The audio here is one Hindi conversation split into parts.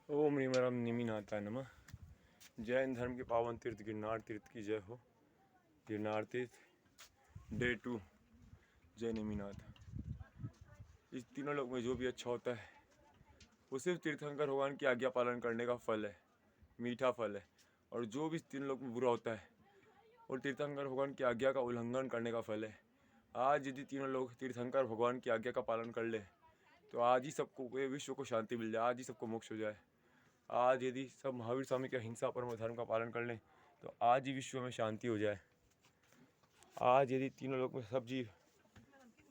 ओम ह्रीमरम निमिनाथाय नमः। जैन धर्म के पावन तीर्थ गिरनार तीर्थ की जय हो। गिरनार तीर्थ डे 2 जय नेमिनाथ। इस तीनों लोक में जो भी अच्छा होता है वो सिर्फ तीर्थंकर भगवान की आज्ञा पालन करने का फल है, मीठा फल है। और जो भी इस तीनों लोक में बुरा होता है वो तीर्थंकर भगवान की आज्ञा का उल्लंघन करने का फल है। आज यदि तीनों लोग तीर्थंकर भगवान की आज्ञा का पालन कर ले तो आज ही सबको विश्व को शांति मिल जाए, आज ही सबको मोक्ष हो जाए। आज यदि सब महावीर स्वामी के अहिंसा परमो धर्म का पालन कर लें तो आज ही विश्व में शांति हो जाए। आज यदि तीनों लोग में सब जीव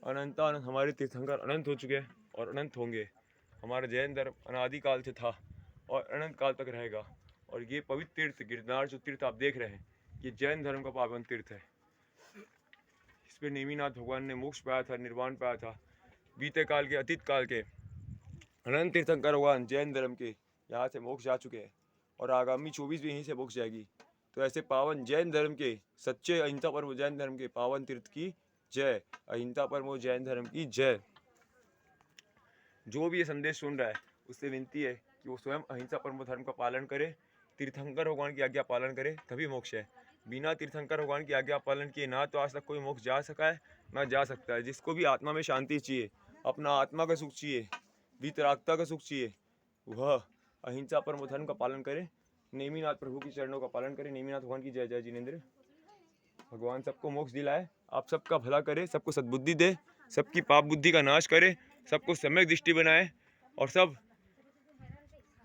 अनंत हमारे तीर्थंकर अनंत हो चुके हैं और अनंत होंगे। हमारा जैन धर्म अनादिकाल से था और अनंत काल तक रहेगा। और ये पवित्र तीर्थ गिरनार जो तीर्थ आप देख रहे हैं ये जैन धर्म का पावन तीर्थ है। इस पर नेमिनाथ भगवान ने मोक्ष पाया था, निर्वाण पाया था। बीते काल के, अतीत काल के अनंत तीर्थंकर भगवान जैन धर्म के यहाँ से मोक्ष जा चुके हैं और आगामी 24 भी यहीं से मोक्ष जाएगी। तो ऐसे पावन जैन धर्म के सच्चे अहिंसा परमो जैन धर्म के पावन तीर्थ की जय। अहिंसा परमो जैन धर्म की जय। जो भी ये संदेश सुन रहा है उससे विनती है कि वो स्वयं अहिंसा परमो धर्म का पालन करे, तीर्थंकर भगवान की आज्ञा पालन करे, तभी मोक्ष है। बिना तीर्थंकर भगवान की आज्ञा पालन किए ना तो आज तक कोई मोक्ष जा सका है ना जा सकता है। जिसको भी आत्मा में शांति चाहिए, अपना आत्मा का सुख चाहिए, वीतरागता का सुख चाहिए, वह अहिंसा परमो धर्म का पालन करे, नेमिनाथ प्रभु की चरणों का पालन करे। नेमिनाथ भगवान की जय। जय जिनेंद्र। भगवान सबको मोक्ष दिलाए, आप सबका भला करे, सबको सद्बुद्धि दे, सबकी पाप बुद्धि का नाश करे, सबको सम्यक दृष्टि बनाए और सब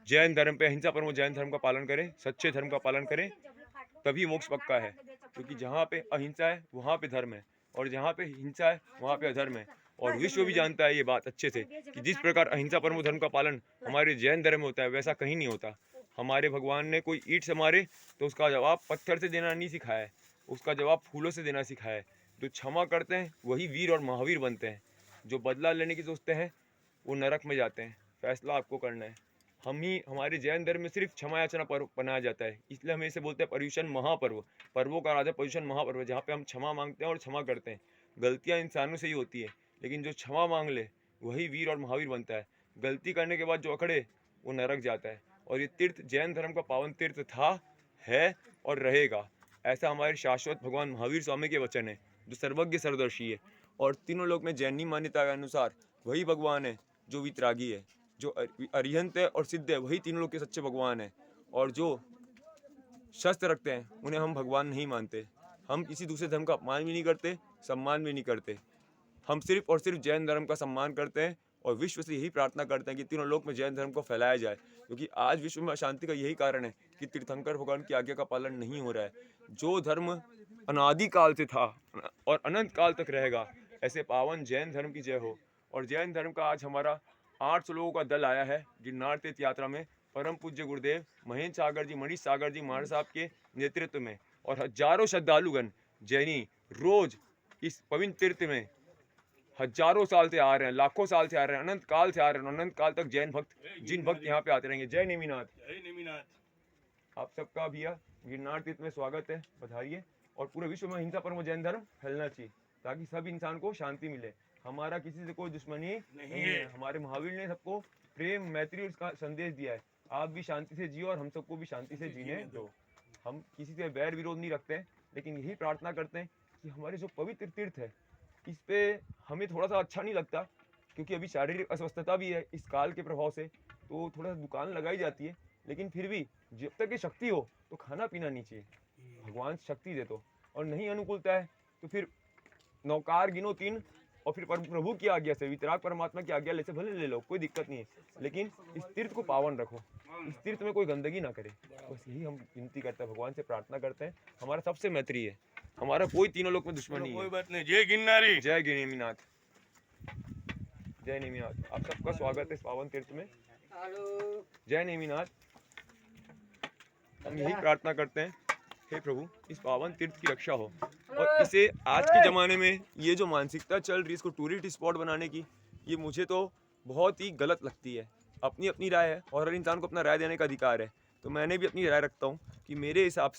जैन धर्म पे अहिंसा परमो जैन धर्म का पालन करें, सच्चे धर्म का पालन करें, तभी मोक्ष पक्का है। क्योंकि जहाँ पे अहिंसा है वहाँ पे धर्म है और जहाँ पे हिंसा है वहाँ पे अधर्म है। और विश्व भी जानता है ये बात अच्छे से कि जिस प्रकार अहिंसा परमो धर्म का पालन हमारे जैन धर्म में होता है वैसा कहीं नहीं होता। हमारे भगवान ने कोई ईंट से मारे तो उसका जवाब पत्थर से देना नहीं सिखाया है, उसका जवाब फूलों से देना सिखाया है। जो क्षमा करते हैं वही वीर और महावीर बनते हैं। जो बदला लेने की सोचते हैं वो नरक में जाते हैं। फैसला आपको करना है। हमारे जैन धर्म में सिर्फ क्षमा याचना पर्व मनाया जाता है, इसलिए हमें इसे बोलते हैं पर्युषण महापर्व। पर्वों का राजा पर्युषण महापर्व, जहाँ पे हम क्षमा मांगते हैं और क्षमा करते हैं। गलतियाँ इंसानों से ही होती है लेकिन जो क्षमा मांग ले वही वीर और महावीर बनता है। गलती करने के बाद जो अकड़े वो नरक जाता है। और ये तीर्थ जैन धर्म का पावन तीर्थ था, है और रहेगा। ऐसा हमारे शाश्वत भगवान महावीर स्वामी के वचन है जो सर्वज्ञ सर्वदर्शी है। और तीनों लोग में जैनी मान्यता के अनुसार वही भगवान है जो वितरागी है, जो अरिहंत है और सिद्ध है, वही तीनों लोग के सच्चे भगवान है। और जो शस्त्र रखते हैं उन्हें हम भगवान नहीं मानते। हम किसी दूसरे धर्म का अपमान भी नहीं करते, सम्मान भी नहीं करते। हम सिर्फ और सिर्फ जैन धर्म का सम्मान करते हैं और विश्व से यही प्रार्थना करते हैं कि तीनों लोक में जैन धर्म को फैलाया जाए। क्योंकि आज विश्व में अशांति का यही कारण है कि तीर्थंकर भगवान की आज्ञा का पालन नहीं हो रहा है। जो धर्म अनादिकाल से था और अनंत काल तक रहेगा, ऐसे पावन जैन धर्म की जय हो। और जैन धर्म का आज हमारा 800 लोगों का दल आया है गिरनार तीर्थ यात्रा में। परम पूज्य गुरुदेव महेंद्र सागर जी, मनीष सागर जी महाराज साहब के नेतृत्व में और हजारों श्रद्धालुगण जैनी रोज इस पवित्र तीर्थ में हजारों साल से आ रहे हैं, लाखों साल से आ रहे हैं, अनंत काल से आ रहे हैं। अनंत काल तक जैन भक्त, जिन भक्त यहाँ पे आते रहेंगे। जय नेमिनाथ। जय नेमिनाथ। आप सबका भैया गिरनार तीर्थ में स्वागत है, बधाइए। और पूरे विश्व में अहिंसा परमो जैन धर्म फैलना चाहिए ताकि सब इंसान को शांति मिले। हमारा किसी से कोई दुश्मनी नहीं है। हमारे महावीर ने सबको प्रेम मैत्री उसका संदेश दिया है। आप भी शांति से जियो और हम सबको भी शांति से जीने दो। हम किसी से बैर विरोध नहीं रखते हैं, लेकिन यही प्रार्थना करते हैं कि हमारे जो पवित्र तीर्थ है इस पे हमें थोड़ा सा अच्छा नहीं लगता। क्योंकि अभी शारीरिक अस्वस्थता भी है इस काल के प्रभाव से, तो थोड़ा सा दुकान लगाई जाती है। लेकिन फिर भी जब तक ये शक्ति हो तो खाना पीना नहीं चाहिए। भगवान शक्ति दे तो, और नहीं अनुकूलता है तो फिर नौकार गिनो 3 और फिर प्रभु की आज्ञा से, वितराग परमात्मा की आज्ञा ले से भले ले लो, कोई दिक्कत नहीं है। लेकिन इस तीर्थ को पावन रखो, इस तीर्थ में कोई गंदगी ना करे। बस यही हम विनती करते हैं, भगवान से प्रार्थना करते हैं। हमारा सबसे मैत्री है, हमारा कोई तीनों लोग में दुश्मन नहीं है। कोई बात नहीं। जय गिरनारी। जय नेमिनाथ। जय नेमिनाथ। आप सबका स्वागत है इस पावन तीर्थ में। जय नेमिनाथ। हम यही प्रार्थना करते हैं, हे प्रभु इस पावन तीर्थ की रक्षा हो। और इसे आज के ज़माने में ये जो मानसिकता चल रही है इसको टूरिस्ट स्पॉट बनाने की, ये मुझे तो बहुत ही गलत लगती है। अपनी अपनी राय है और हर इंसान को अपना राय देने का अधिकार है। तो मैंने भी अपनी राय रखता हूँ कि मेरे हिसाब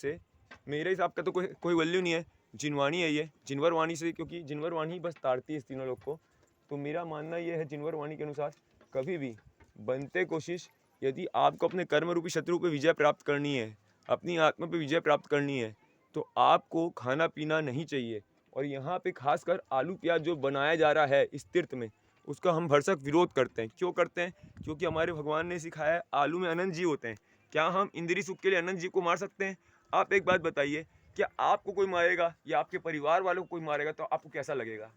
का तो कोई वैल्यू नहीं है। जिनवाणी है ये, जिनवर वाणी से, क्योंकि जिनवर वाणी बस तारती है इस तीनों लोग को। तो मेरा मानना ये है जिनवर वाणी के अनुसार कभी भी बनते कोशिश यदि आपको अपने कर्म रूपी शत्रु पे विजय प्राप्त करनी है, अपनी आत्मा पे विजय प्राप्त करनी है, तो आपको खाना पीना नहीं चाहिए। और यहाँ पे खासकर आलू प्याज जो बनाया जा रहा है इस तीर्थ में, उसका हम भरसक विरोध करते हैं। क्यों करते हैं? क्योंकि हमारे भगवान ने सिखाया है आलू में अनंत जीव होते हैं। क्या हम इंद्रिय सुख के लिए अनंत जीव को मार सकते हैं? आप एक बात बताइए, क्या आपको कोई मारेगा या आपके परिवार वालों को कोई मारेगा तो आपको कैसा लगेगा?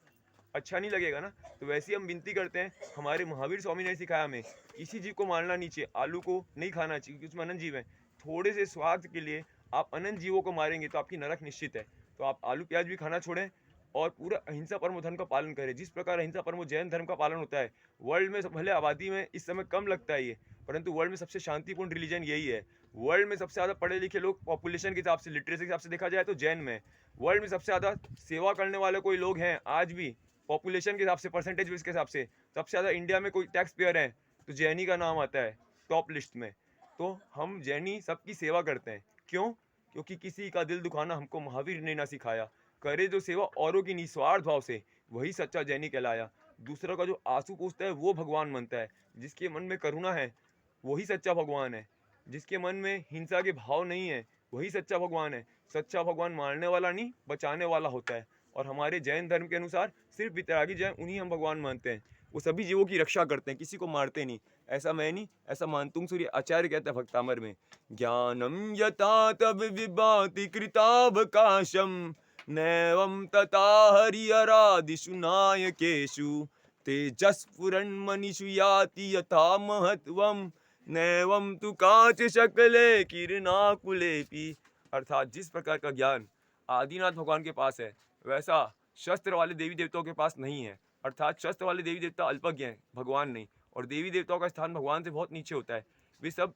अच्छा नहीं लगेगा ना। तो वैसे ही हम विनती करते हैं, हमारे महावीर स्वामी ने सिखाया हमें किसी जीव को मारना नहीं चाहिए, आलू को नहीं खाना चाहिए क्योंकि उसमें अनंत जीव है। थोड़े से स्वार्थ के लिए आप अनंत जीवों को मारेंगे तो आपकी नरक निश्चित है। तो आप आलू प्याज भी खाना छोड़ें और पूरा अहिंसा परमो धर्म का पालन करें। जिस प्रकार अहिंसा परमो जैन धर्म का पालन होता है, वर्ल्ड में भले आबादी में इस समय कम लगता है ये, परंतु वर्ल्ड में सबसे शांतिपूर्ण रिलीजन यही है। वर्ल्ड में सबसे ज़्यादा पढ़े लिखे लोग पॉपुलेशन के हिसाब से, लिटरेसी के हिसाब से देखा जाए तो जैन में। वर्ल्ड में सबसे ज़्यादा सेवा करने वाले कोई लोग हैं आज भी पॉपुलेशन के हिसाब से, परसेंटेज बेस के हिसाब से, सबसे ज़्यादा इंडिया में कोई टैक्स पेयर है तो जैनी का नाम आता है टॉप लिस्ट में। तो हम जैनी सबकी सेवा करते हैं। क्यों? क्योंकि किसी का दिल दुखाना हमको महावीर ने ना सिखाया। करे जो सेवा औरों की निस्वार्थ भाव से, वही सच्चा जैनी कहलाया। दूसरों का जो आंसू पूछता है वो भगवान मानता है। जिसके मन में करुणा है वही सच्चा भगवान है। जिसके मन में हिंसा के भाव नहीं है वही सच्चा भगवान है। सच्चा भगवान मारने वाला नहीं, बचाने वाला होता है। और हमारे जैन धर्म के अनुसार सिर्फ वितरागी जैन उन्हीं हम भगवान मानते हैं। वो सभी जीवों की रक्षा करते हैं, किसी को मारते नहीं। ऐसा मैं नहीं, ऐसा मानतुंग सूर्य आचार्य कहता है भक्तामर में, ज्ञानम यथा तब विभाति कृतावकाशम नैवं तथा हरिहरादिषु नायकेषु तेजस्फुरन् मनीषु याति यथा महत्वम नैवं तु काच शकले किरणाकुलेपि। अर्थात जिस प्रकार का ज्ञान आदिनाथ भगवान के पास है, वैसा शस्त्र वाले देवी देवताओं के पास नहीं है। अर्थात शस्त्र वाले देवी देवता अल्पज्ञ हैं, भगवान नहीं। और देवी देवताओं का स्थान भगवान से बहुत नीचे होता है। वे सब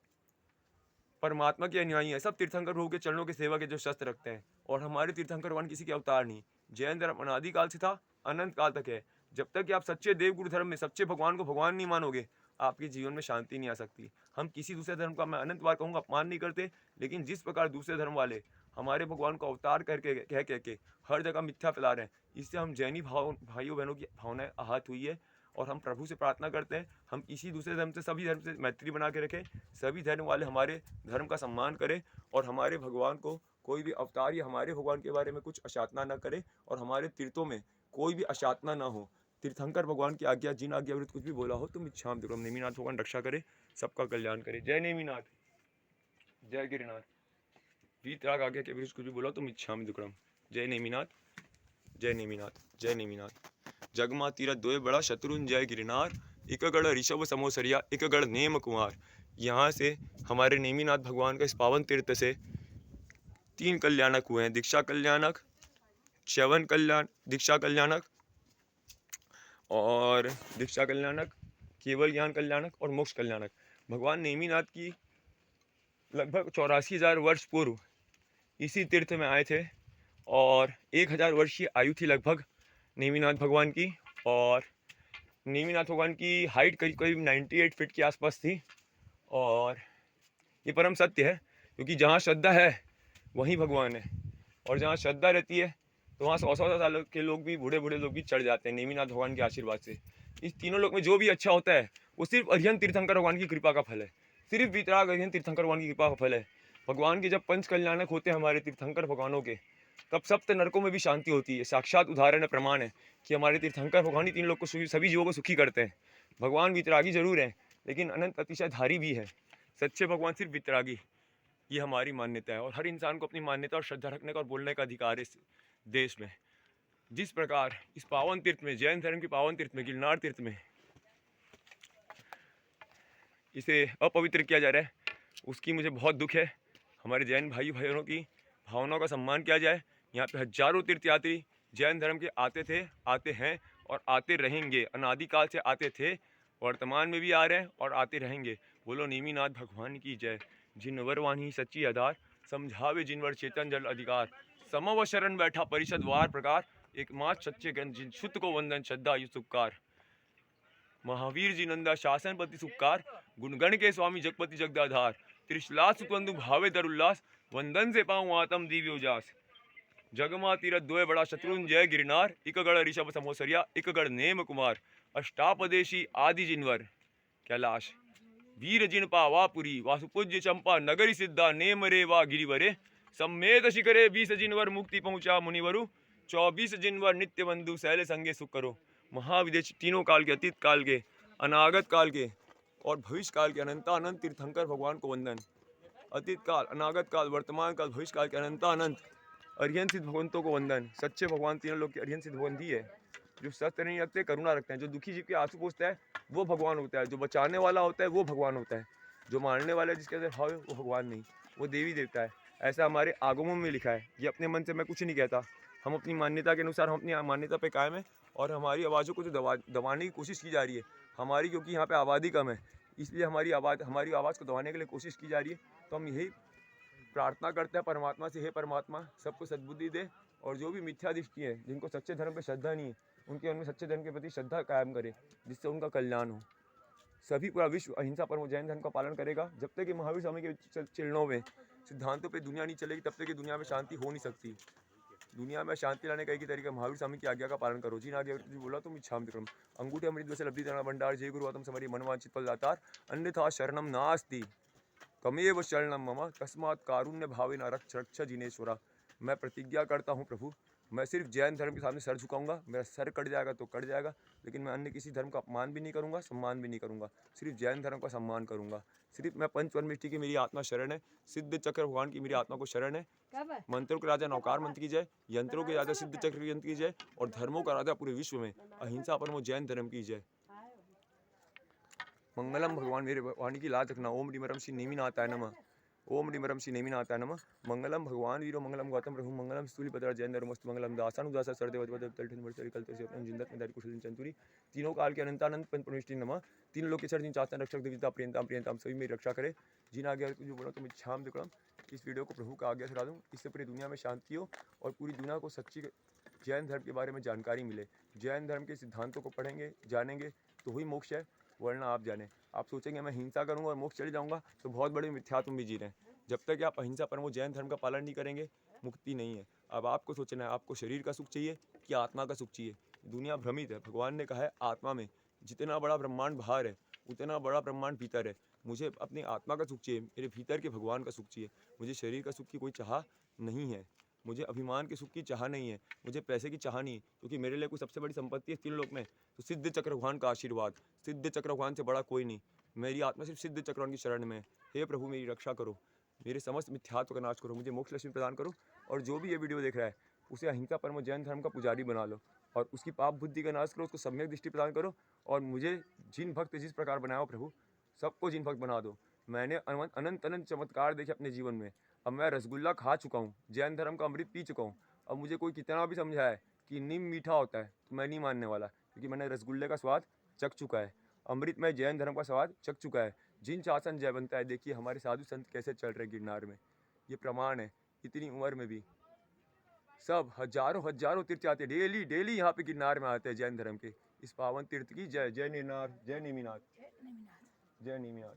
परमात्मा के अनुयायी हैं, सब तीर्थंकर प्रभु के चरणों के सेवा के जो शस्त्र रखते हैं। और हमारे तीर्थंकर भगवान किसी के अवतार नहीं। जैन धर्म अनादिकाल से था, अनंत काल तक है। जब तक कि आप सच्चे देव गुरु धर्म में सच्चे भगवान को भगवान नहीं मानोगे, आपके जीवन में शांति नहीं आ सकती। हम किसी दूसरे धर्म का, मैं अनंत बार कहूँगा, अपमान नहीं करते, लेकिन जिस प्रकार दूसरे धर्म वाले हमारे भगवान को अवतार करके कह के हर जगह मिथ्या फैला रहे हैं, इससे हम जैनी भाइयों बहनों की भावनाएं आहत हुई है। और हम प्रभु से प्रार्थना करते हैं, हम किसी दूसरे धर्म से, सभी धर्म से मैत्री बना के रखें। सभी धर्म वाले हमारे धर्म का सम्मान करें और हमारे भगवान को कोई भी अवतार या हमारे भगवान के बारे में कुछ अशातना ना करे और हमारे तीर्थों में कोई भी अशातना ना हो। तीर्थंकर भगवान की आज्ञा, जिन आज्ञा विरुद्ध कुछ भी बोला हो तुम इच्छाम दुर्गम। नेमिनाथ भगवान रक्षा करे, सबका कल्याण करे। जय नेमिनाथ, जय गिरिनाथ। वीतराग आज्ञा के विरुद्ध कुछ भी बोला तुम इच्छाम दुर्गम। जय नेमिनाथ, जय नेमिनाथ, जय नेमिनाथ। जगमा तीरथ दोय बड़ा शत्रुंजय गिरनार, इकगढ़ ऋषभ समोसरिया इकगढ़ नेम कुमार। यहाँ से हमारे नेमिनाथ भगवान का इस पावन तीर्थ से 3 कल्याणक हुए हैं, दीक्षा कल्याणक, च्यवन कल्याण, दीक्षा कल्याणक और दीक्षा कल्याणक, केवल ज्ञान कल्याणक और मोक्ष कल्याणक। भगवान नेमिनाथ की लगभग 84,000 वर्ष पूर्व इसी तीर्थ में आए थे और 1000 वर्ष की आयु थी लगभग नेमिनाथ भगवान की। और नेमिनाथ भगवान की हाइट करीब करीब 98 फीट के आसपास थी। और ये परम सत्य है, क्योंकि जहाँ श्रद्धा है वहीं भगवान है। और जहाँ श्रद्धा रहती है तो वहाँ 100-100 साल के लोग भी, बूढ़े बूढ़े लोग भी चढ़ जाते हैं नेमिनाथ भगवान के आशीर्वाद से। इस तीनों लोग में जो भी अच्छा होता है वो सिर्फ अरिहंत तीर्थंकर भगवान की कृपा का फल है, सिर्फ वितराग अरिहंत तीर्थंकर भगवान की कृपा का फल है। भगवान के जब पंच कल्याणक होते हैं हमारे तीर्थंकर भगवानों के, तब सप्त नरकों में भी शांति होती है। साक्षात उदाहरण है, प्रमाण है कि हमारे तीर्थंकर भगवान ही 3 लोग को, सभी जीवों को सुखी करते हैं। भगवान वितरागी जरूर है लेकिन अनंत अतिशय धारी भी है। सच्चे भगवान सिर्फ वितरागी, ये हमारी मान्यता है। और हर इंसान को अपनी मान्यता और श्रद्धा रखने का और बोलने का अधिकार है इस देश में। जिस प्रकार इस पावन तीर्थ में, जैन धर्म के पावन तीर्थ में, गिरनार तीर्थ में इसे अपवित्र किया जा रहा है, उसकी मुझे बहुत दुख है। हमारे जैन भाई बहनों की भावनाओं का सम्मान किया जाए। यहाँ पे हजारों तीर्थयात्री जैन धर्म के आते थे, आते हैं और आते रहेंगे। अनादिकाल से आते थे, वर्तमान में भी आ रहे हैं और आते रहेंगे। बोलो नेमिनाथ भगवान की जय। जिनवर वाणी सच्ची आधार, समझावे जिनवर चेतन जल अधिकार। समव शरण बैठा परिषद वार प्रकार, एकमात्र सच्चे गण जिन शुद्ध को वंदन श्रद्धा यु सुपकार। महावीर जी नंदा शासनपति सुपकार, गुणगण के स्वामी जगपति जगदाधार। त्रिशला सुकंदु भावे दर उल्लास, वंदन से पाऊँ आत्म दिव्य उजास। जगमा तीरथ दोय बड़ा शत्रुंजय गिरनार, इकगढ़ ऋषभ समोसरिया इकगढ़ नेम कुमार। अष्टापदेशी आदि जिनवर कैलाश, वीर जिन पावापुरी वासुपूज्य चंपा नगरी सिद्धा नेम रे वा गिरिवरे सम्मेत शिखरे 20 जिनवर मुक्ति पहुंचा मुनिवरु 24 जिनवर नित्य बंधु शैल संगे सुख करो। महाविदेश तीनों काल के, अतीत काल के, अनागत काल के और भविष्य काल के अनंतानंत तीर्थंकर भगवान को वंदन। अतीत काल, अनागत काल, वर्तमान काल, भविष्य काल के अनंतानंत अरिहंत सिद्ध भगवंतों को वंदन। सच्चे भगवान तीनों लोग के अरिहंत सिद्ध भगवंत ही है, जो सत्य नहीं रखते, करुणा रखते हैं। जो दुखी जीव के आंसू पोंछता है वो भगवान होता है, जो बचाने वाला होता है वो भगवान होता है, जो मारने वाला है जिसके अंदर भाव है वो भगवान नहीं, वो देवी देवता है। ऐसा हमारे आगमों में लिखा है। ये अपने मन से मैं कुछ नहीं कहता, हम अपनी मान्यता के अनुसार, हम अपनी मान्यता पे कायम है। और हमारी आवाज़ों को जो दबाने की कोशिश की जा रही है हमारी, क्योंकि यहाँ पे आबादी कम है इसलिए हमारी आवाज़ को दबाने के लिए कोशिश की जा रही है। तो हम यही प्रार्थना करते हैं परमात्मा से, हे परमात्मा सबको सद्बुद्धि दे, और जो भी मिथ्या दृष्टि है, जिनको सच्चे धर्म पे श्रद्धा नहीं है, उनके उनमें सच्चे धर्म के प्रति श्रद्धा कायम करे, जिससे उनका कल्याण हो। सभी पूरा विश्व अहिंसा परमो जैन धर्म का पालन करेगा। जब तक कि महावीर स्वामी के चरणों में सिद्धांतों पे दुनिया नहीं चलेगी तब तक कि दुनिया में शांति हो नहीं सकती। दुनिया में शांति लाने का एक ही तरीका महावीर स्वामी की आज्ञा का पालन करो। जिन आज्ञा जी बोला तुम इच्छाम विक्रम अंगूठे अमृत वैसे लब्धि तना भंडार जय गुरु आत्म समरी मनवांचित फल दातार अन्यथा शरणम नास्ति कमेव शरणम मम तस्मात् कारुण्य भावेन रक्ष रक्ष जिनेश्वरा। मैं प्रतिज्ञा करता हूँ प्रभु, मैं सिर्फ जैन धर्म के सामने सर झुकाऊंगा। मेरा सर कट जाएगा तो कट जाएगा, लेकिन मैं अन्य किसी धर्म का अपमान भी नहीं करूंगा, सम्मान भी नहीं करूंगा। सिर्फ जैन धर्म का सम्मान करूंगा। सिर्फ मैं पंचपरमेष्टि की मेरी आत्मा शरण है, सिद्ध चक्र भगवान की मेरी आत्मा को शरण है। मंत्रों के राजा नौकार मंत्र की जय, यंत्रों के राजा सिद्ध चक्र यंत्र की जय, और धर्मों का राजा पूरे विश्व में अहिंसा परमो जैन धर्म की जय। मंगलम भगवान मेरे वाणी की लाज रखना। ओम डिमरम श्री नेमिनाथाय नमः। ओम डिमरम श्री नेमिनाथाय नमः। मंगलम भगवान वीरो मंगलम गौतम प्रभु मंगलम स्तूलिपत्र जैन धर्मस्तु मंगलम दासानुदासा सरदेवतलकलते कुशल चंतुरी। तीनों काल के अनंतानंत पंचपरमेष्टि नमः। तीनों लोग के सर जिन चाहते रक्षक देवता प्रियंताम प्रियंताम सभी मेरी रक्षा करे। जिन आज्ञा जो बोला तुम इच्छाम विक्रम। इस वीडियो को प्रभु का आज्ञा सुना दूँ, इससे पूरी दुनिया में शांति हो और पूरी दुनिया को सच्ची जैन धर्म के बारे में जानकारी मिले। जैन धर्म के सिद्धांतों को पढ़ेंगे जानेंगे तो ही मोक्ष है, वरना आप जाने। आप सोचेंगे मैं हिंसा करूंगा और मोक्ष चले जाऊंगा तो बहुत बड़े मिथ्यात्व में जी रहे हैं। जब तक आप अहिंसा परमो जैन धर्म का पालन नहीं करेंगे मुक्ति नहीं है। अब आपको सोचना है आपको शरीर का सुख चाहिए कि आत्मा का सुख चाहिए। दुनिया भ्रमित है। भगवान ने कहा है आत्मा में जितना बड़ा ब्रह्मांड बाहर है उतना बड़ा ब्रह्मांड भीतर है। मुझे अपनी आत्मा का सुख चाहिए, मेरे भीतर के भगवान का सुख चाहिए। मुझे शरीर का सुख की कोई चाह नहीं है, मुझे अभिमान के सुख की चाह नहीं है, मुझे पैसे की चाह नहीं है, क्योंकि मेरे लिए कोई सबसे बड़ी संपत्ति है तीन लोक में तो सिद्ध चक्र भगवान का आशीर्वाद। सिद्ध चक्र भगवान से बड़ा कोई नहीं। मेरी आत्मा सिर्फ सिद्ध चक्रवान की शरण में है। हे प्रभु मेरी रक्षा करो, मेरे समस्त मिथ्यात्व का नाश करो, मुझे मोक्ष लक्ष्मी प्रदान करो। और जो भी ये वीडियो देख रहा है उसे अहिंसा परमो जैन धर्म का पुजारी बना लो और उसकी पाप बुद्धि का नाश करो, उसको सम्यक दृष्टि प्रदान करो। और मुझे जिन भक्त जिस प्रकार बनाओ प्रभु सबको जिन भक्त बना दो। मैंने अनंत अनंत चमत्कार देखे अपने जीवन में। अब मैं रसगुल्ला खा चुका हूँ, जैन धर्म का अमृत पी चुका हूँ। अब मुझे कोई कितना भी समझाए कि नीम मीठा होता है तो मैं नहीं मानने वाला, क्योंकि मैंने रसगुल्ले का स्वाद चख चुका है। अमृत में जैन धर्म का स्वाद चख चुका है। जिन शासन जय बनता है। देखिए हमारे साधु संत कैसे चल रहे गिरनार में, ये प्रमाण है। इतनी उम्र में भी सब हजारों हजारों तीर्थ आते हैं, डेली डेली यहाँ पे गिरनार में आते हैं जैन धर्म के इस पावन तीर्थ की जय। जय नीनाथ, जय नेमिनाथ, जय नेमिनाथ।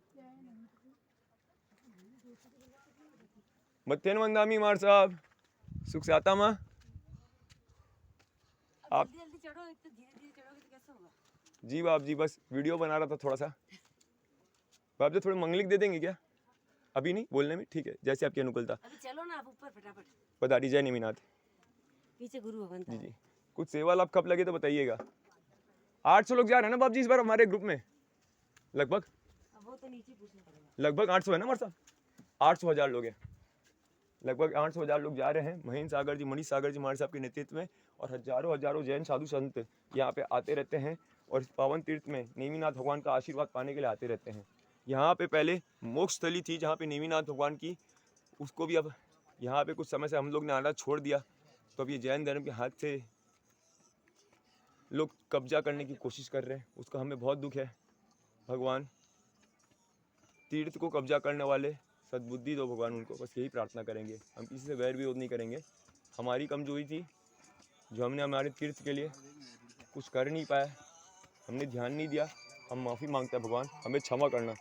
मत्थेन वंदामी मार साहब सुख से आता माँ। आप जल्दी चढ़ो, एक तो धीरे-धीरे चढ़ोगे तो कैसे होगा? जी बाप जी, बस वीडियो बना रहा था थोड़ा सा। बाप जी थोड़ी मंगलिक दे देंगे क्या? अभी नहीं बोलने में, ठीक है जैसे आपकी अनुकूलता। अभी चलो ना आप ऊपर फटाफट। बता दीजिए नेमिनाथ पीछे गुरु भगवंत जी। जी कुछ सेवा लाभ कब लगे तो बताइएगा। 800 लोग जा रहे हैं ना बाप जी इस बार हमारे ग्रुप में लगभग। अब वो तो नीचे पूछना पड़ेगा। लगभग 800 है ना हमारे साथ, 800 हजार लोग हैं लगभग 800 हजार लोग जा रहे हैं। महेंद्र सागर जी, मनीष सागर जी हमारे साहब के नेतृत्व में, और हजारों हजारों जैन साधु संत यहाँ पे आते रहते हैं और इस पावन तीर्थ में नेमिनाथ भगवान का आशीर्वाद पाने के लिए आते रहते हैं। यहाँ पे पहले मोक्ष स्थली थी जहाँ पे नेमिनाथ भगवान की, उसको भी अब यहाँ पे कुछ समय से हम लोग ने आना छोड़ दिया। तो अब ये जैन धर्म के हाथ से लोग कब्जा करने की कोशिश कर रहे हैं, उसका हमें बहुत दुख है। भगवान तीर्थ को कब्जा करने वाले सद्बुद्धि दो भगवान उनको, बस यही प्रार्थना करेंगे। हम किसी से वैर विरोध नहीं करेंगे। हमारी कमजोरी थी जो हमने हमारे तीर्थ के लिए कुछ कर नहीं पाया, हमने ध्यान नहीं दिया। हम माफ़ी मांगते हैं भगवान, हमें क्षमा करना।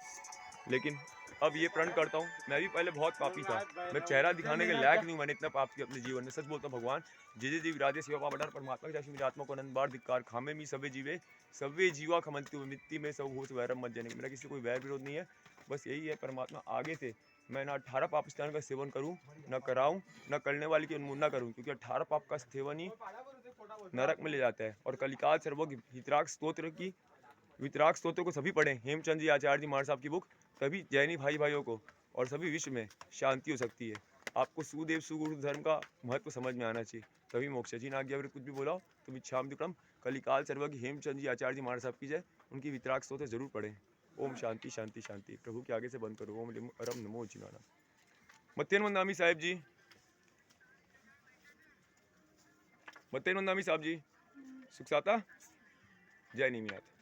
लेकिन अब ये प्रण करता हूँ, मैं भी पहले बहुत पापी था, मैं चेहरा दिखाने के लायक नहीं, मैंने इतना पाप किया अपने जीवन में। सच बोलता हूँ भगवान जे जी विराजे सेवा पावडार परमात्मा की मेरी आत्मा को अनंत बार धिक्कार। खामे मी सवे जीवे सवे जीवा खमंती मिट्टी में सब होश वैरम मत जाने। मेरा किसी कोई वैर विरोध नहीं है। बस यही है परमात्मा आगे से मैं ना 18 पाप स्थान का सेवन करूं, न कराऊं, न करने वाले की उन्मूलना करूं, क्योंकि 18 पाप का सेवन ही नरक में ले जाता है। और कलिकाल सर्वज्ञ वितराग स्तोत्र को सभी पढ़ें, हेमचंद जी आचार्य जी महाराज साहब की बुक, तभी जैनी भाइयों को और सभी विश्व में शांति हो सकती है। आपको सुदेव सुगुरु धर्म का महत्व समझ में आना चाहिए, तभी मोक्ष है। जी आज्ञा अगर कुछ भी बोला हो तो विच्छाम विक्रम कलिकाल सर्वज्ञ हेमचंद जी आचार्य जी महाराज साहब की जय, उनकी वितराग स्तोत्र जरूर पढ़ें। ओम शांति शांति शांति। प्रभु के आगे से बंद करो। ओम लिम अरम नमो जिनाना। मत्तेन वंदामी साहिब जी, मत्तेन वंदामी साहब जी, सुख साता, जय नीमिनाथ।